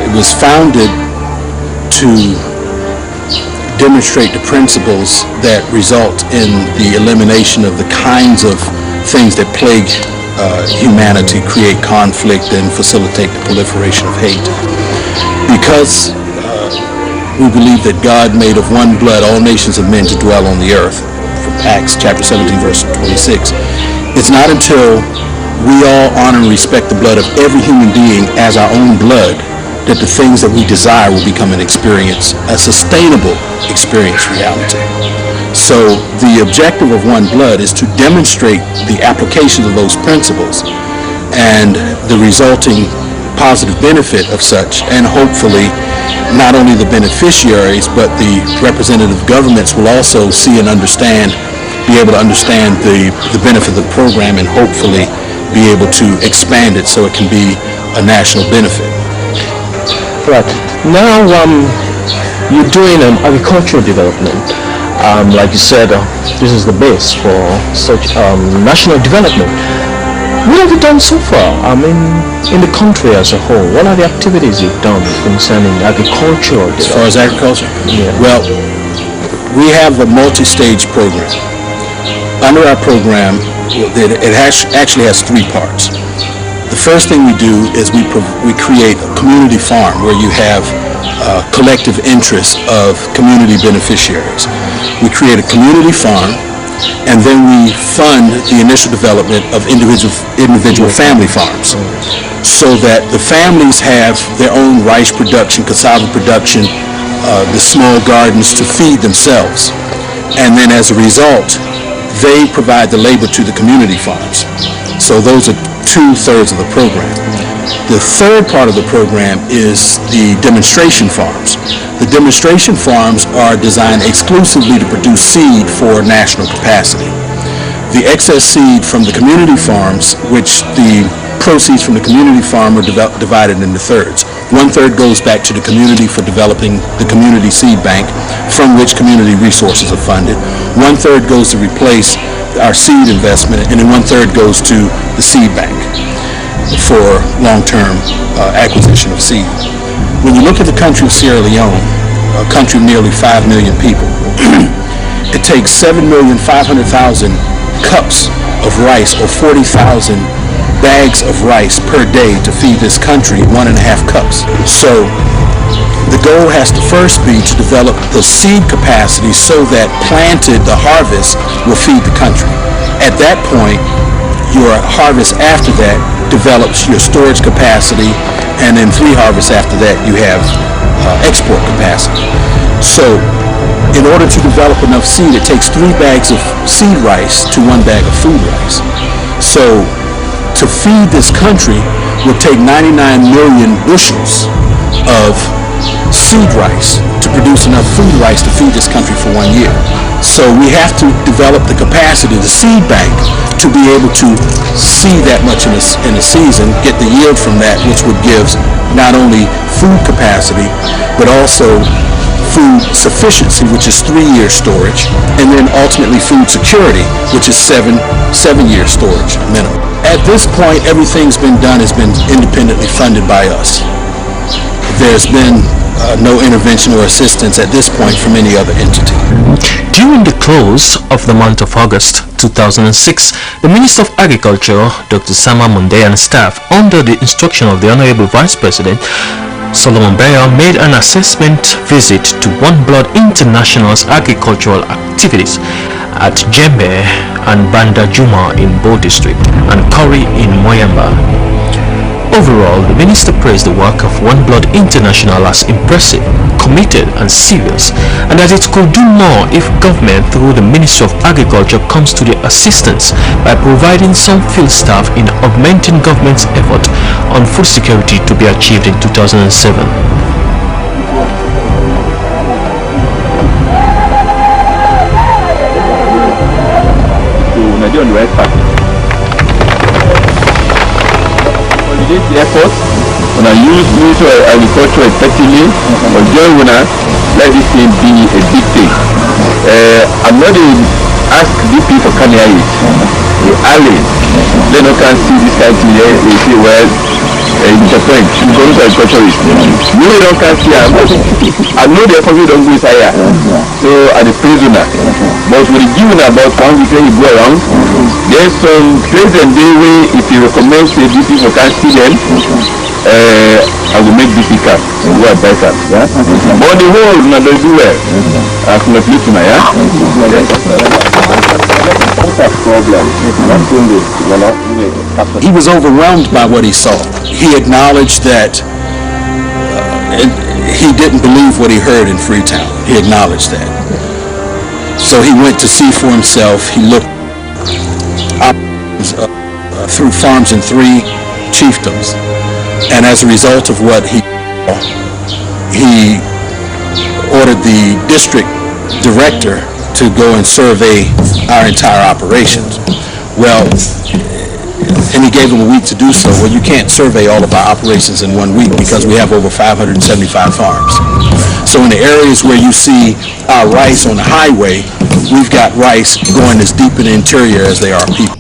It was founded to demonstrate the principles that result in the elimination of the kinds of things that plague humanity, create conflict, and facilitate the proliferation of hate. Because we believe that God made of one blood all nations of men to dwell on the earth, from Acts chapter 17, verse 26. It's not until we all honor and respect the blood of every human being as our own blood that the things that we desire will become an experience, a sustainable experience reality. So the objective of One Blood is to demonstrate the application of those principles and the resulting positive benefit of such, and hopefully not only the beneficiaries but the representative governments will also see and understand, be able to understand the benefit of the program, and hopefully be able to expand it so it can be a national benefit. Right. Now you're doing agricultural development. Like you said, this is the base for such national development. What have you done so far? I mean, in the country as a whole, what are the activities you've done concerning agricultural development? As far as agriculture? Yeah. Well, we have a multi-stage program. Under our program, it actually has three parts. The first thing we do is we create a community farm where you have collective interests of community beneficiaries. We create a community farm, and then we fund the initial development of individual family farms, so that the families have their own rice production, cassava production, the small gardens to feed themselves. And then as a result, they provide the labor to the community farms. So those are 2/3 of the program. The third part of the program is the demonstration farms. The demonstration farms are designed exclusively to produce seed for national capacity. The excess seed from the community farms, which the proceeds from the community farm are divided into thirds. 1/3 goes back to the community for developing the community seed bank, from which community resources are funded. 1/3 goes to replace our seed investment, and then 1/3 goes to the seed bank for long-term acquisition of seed. When you look at the country of Sierra Leone, a country of nearly 5 million people, it takes 7,500,000 cups of rice, or 40,000 bags of rice per day to feed this country 1.5 cups. So the goal has to first be to develop the seed capacity so that planted, the harvest will feed the country. At that point, your harvest after that develops your storage capacity, and then 3 harvests after that you have export capacity. So in order to develop enough seed, it takes 3 bags of seed rice to 1 bag of food rice. So to feed this country will take 99 million bushels of seed rice to produce enough food rice to feed this country for 1 year. So we have to develop the capacity, the seed bank, to be able to seed that much in a season, get the yield from that, which would give not only food capacity, but also food sufficiency, which is 3-year storage, and then ultimately food security, which is 7-year storage minimum. At this point, everything's been done has been independently funded by us. There's been no intervention or assistance at this point from any other entity. During the close of the month of August 2006, the Minister of Agriculture, Dr. Sama Munde, and staff, under the instruction of the Honorable Vice President, Solomon Bayer, made an assessment visit to 1BLOOD International's agricultural activities at Jembe and Banda Juma in Bo District and Kori in Moyamba. Overall, the minister praised the work of 1BLOOD International as impressive, committed and serious, and that it could do more if government through the Ministry of Agriculture comes to their assistance by providing some field staff in augmenting government's effort on food security to be achieved in 2007. The effort when I use Ministry of Agriculture effectively, but just when I let this thing be a big thing. I'm not even ask these people can hear it. The alley, they don't can see this kind of thing here. They say, well, it's a point. You go to agriculturist. You don't can see it. I know the effort we don't go inside here. So at the prisoner. But when you give about 1 week you go around, there's some present day way if you recommend say these people can see them. I will make difficult and go advise them. Yeah? But the whole not do well. I can not listen, yeah? He was overwhelmed by what he saw. He acknowledged that he didn't believe what he heard in Freetown. He acknowledged that. So he went to see for himself. He looked through farms in 3 chiefdoms. And as a result of what he ordered the district director to go and survey our entire operations. Well, and he gave him a week to do so. Well, you can't survey all of our operations in 1 week because we have over 575 farms. So in the areas where you see our rice on the highway, we've got rice going as deep in the interior as they are people.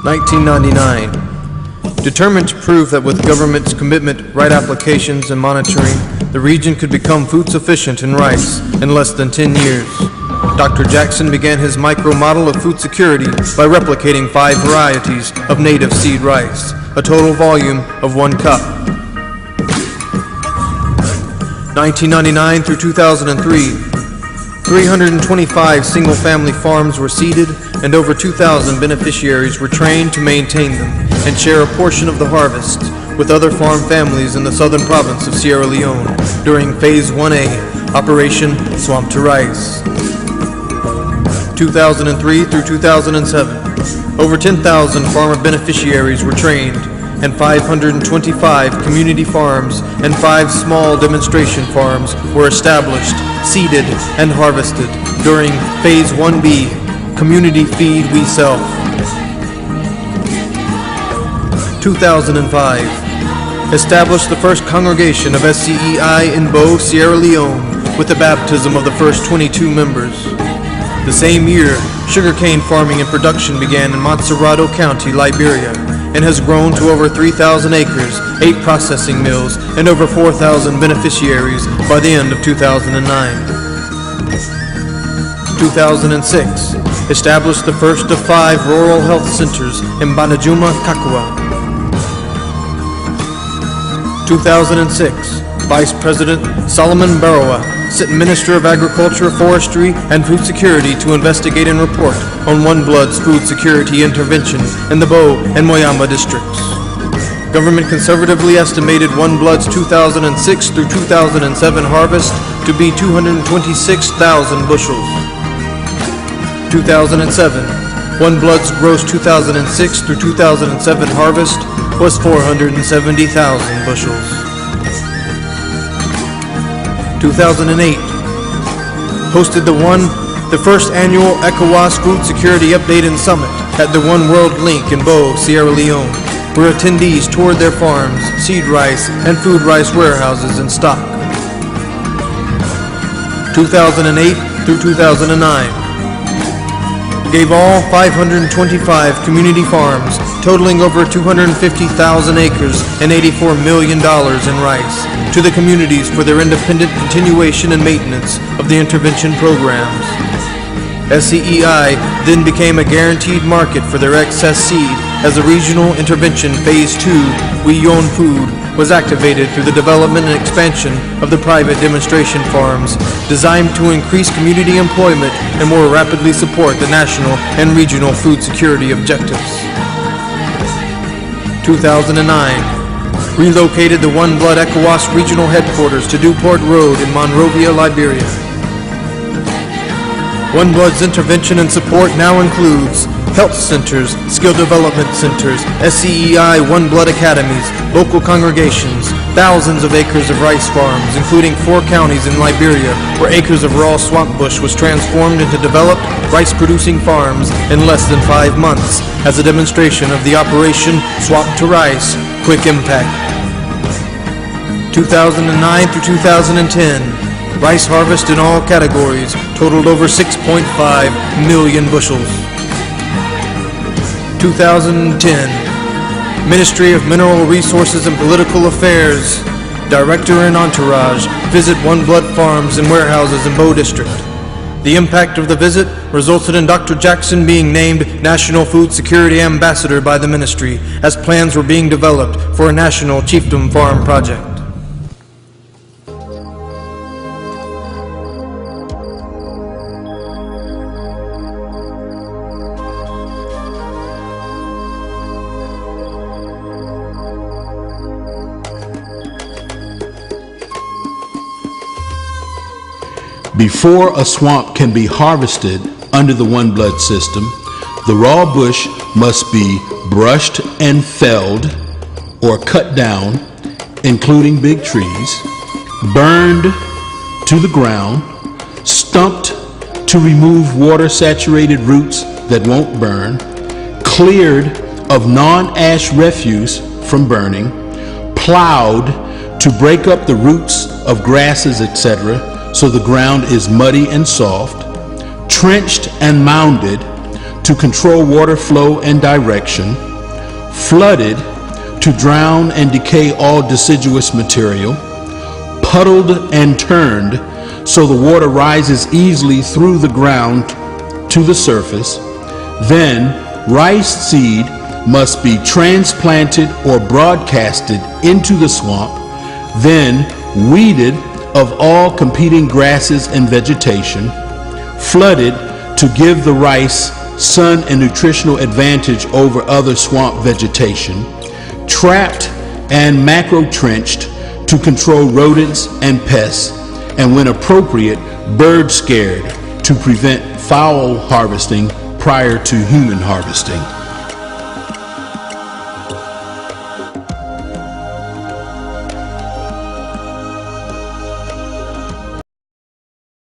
(1999). Determined to prove that with government's commitment, right applications, and monitoring, the region could become food sufficient in rice in less than 10 years. Dr. Jackson began his micro-model of food security by replicating 5 varieties of native seed rice, a total volume of 1 cup. 1999 through 2003, 325 single-family farms were seeded and over 2,000 beneficiaries were trained to maintain them and share a portion of the harvest with other farm families in the southern province of Sierra Leone during Phase 1A, Operation Swamp to Rice. 2003 through 2007. Over 10,000 farmer beneficiaries were trained, and 525 community farms and 5 small demonstration farms were established, seeded, and harvested during Phase 1B, Community Feed We Sell. 2005. Established the first congregation of SCEI in Bo, Sierra Leone, with the baptism of the first 22 members. The same year, sugarcane farming and production began in Montserrado County, Liberia, and has grown to over 3,000 acres, 8 processing mills, and over 4,000 beneficiaries by the end of 2009. 2006. Established the first of 5 rural health centers in Banajuma, Kakwa. 2006. Vice President Solomon Barowa sent Minister of Agriculture, Forestry, and Food Security to investigate and report on 1BLOOD's food security intervention in the Bo and Moyamba districts. Government conservatively estimated 1BLOOD's 2006 through 2007 harvest to be 226,000 bushels. 2007. 1BLOOD's gross 2006 through 2007 harvest was 470,000 bushels. 2008. Hosted the first annual ECOWAS Food Security Update and Summit at the One World Link in Bo, Sierra Leone, where attendees toured their farms, seed rice, and food rice warehouses in stock. 2008 through 2009. Gave all 525 community farms, totaling over 250,000 acres and $84 million in rice, to the communities for their independent continuation and maintenance of the intervention programs. SCEI then became a guaranteed market for their excess seed as the Regional Intervention Phase 2, We Own Food, was activated through the development and expansion of the private demonstration farms, designed to increase community employment and more rapidly support the national and regional food security objectives. 2009. Relocated the 1BLOOD ECOWAS regional headquarters to Duport Road in Monrovia, Liberia. 1BLOOD's intervention and support now includes health centers, skill development centers, SCEI 1BLOOD academies, local congregations, thousands of acres of rice farms, including 4 counties in Liberia where acres of raw swamp bush was transformed into developed rice-producing farms in less than 5 months as a demonstration of the Operation Swap to Rice Quick Impact. 2009 through 2010. Rice harvest in all categories totaled over 6.5 million bushels. 2010. Ministry of Mineral Resources and Political Affairs. Director and entourage visit 1BLOOD farms and warehouses in Bo District. The impact of the visit resulted in Dr. Jackson being named National Food Security Ambassador by the ministry as plans were being developed for a national chiefdom farm project. Before a swamp can be harvested under the 1BLOOD system, the raw bush must be brushed and felled or cut down, including big trees, burned to the ground, stumped to remove water-saturated roots that won't burn, cleared of non-ash refuse from burning, plowed to break up the roots of grasses, etc., so the ground is muddy and soft, trenched and mounded to control water flow and direction, flooded to drown and decay all deciduous material, puddled and turned so the water rises easily through the ground to the surface. Then rice seed must be transplanted or broadcasted into the swamp, then weeded of all competing grasses and vegetation, flooded to give the rice sun and nutritional advantage over other swamp vegetation, trapped and macro-trenched to control rodents and pests, and when appropriate, bird scared to prevent fowl harvesting prior to human harvesting.